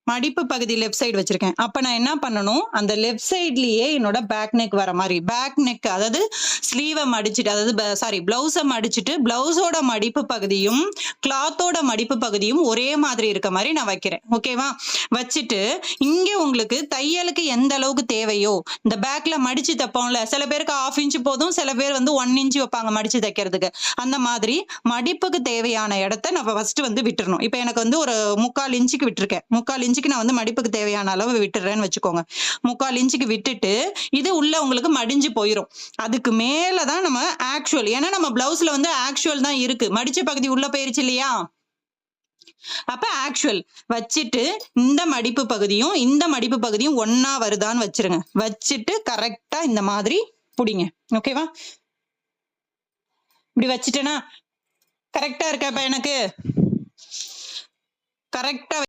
மடிப்பு பகுதி left side வச்சிருக்கேன். அப்ப நான் என்ன பண்ணணும், அந்த லெஃப்ட் சைட்லயே என்னோட பேக் நெக் வர மாரி, பேக் நெக் அதாவது ஸ்லீவ மடிச்சுட்டு, அதாவது சாரி பிளவுஸ மடிச்சுட்டு, பிளவுஸோட மடிப்பு பகுதியும், கிளாத்தோட மடிப்பு பகுதியும் ஒரே மாதிரி இருக்க மாரி நான் வைக்கிறேன். ஓகேவா? வச்சுட்டு, இங்க உங்களுக்கு தையலுக்கு எந்த அளவுக்கு தேவையோ, இந்த பேக்ல மடிச்சு தைப்போம்ல, சில பேருக்கு 1/2 இன்ச் போதும், சில பேர் வந்து 1 இன்ச் வைப்பாங்க மடிச்சு தைக்கிறதுக்கு. அந்த மாதிரி மடிப்புக்கு தேவையான இடத்த நம்ம ஃபர்ஸ்ட் வந்து விட்டுறணும். இப்ப எனக்கு வந்து ஒரு 3/4 இன்ச்சுக்கு விட்டுருக்கேன். 3/4 இன்ச்சுக்கு நான் வந்து மடிப்புக்கு தேவையான அளவு விட்டுறேன்னு வச்சுக்கோங்க. 3/4 இன்ச்சுக்கு விட்டுட்டு, இது உள்ள உங்களுக்கு மடிஞ்சு போயிரும். அதுக்கு மேல தான் நம்ம ஆக்சுவல், ஏன்னா நம்ம பிளவுஸ்ல வந்து ஆக்சுவல் தான் இருக்கு. மடிச்ச பகுதி உள்ள போயிருச்சு இல்லையா? அப்ப ஆக்சுவல் வச்சுட்டு, இந்த மடிப்பு பகுதியும், இந்த மடிப்பு பகுதியும் ஒண்ணா வருதான்னு வச்சிருங்க. வச்சுட்டு கரெக்ட்டா இந்த மாதிரி புடிங்க. ஓகேவா? இப்படி வச்சுட்டேனா, கரெக்ட்டா இருக்கா இப்ப எனக்கு? கரெக்ட்டா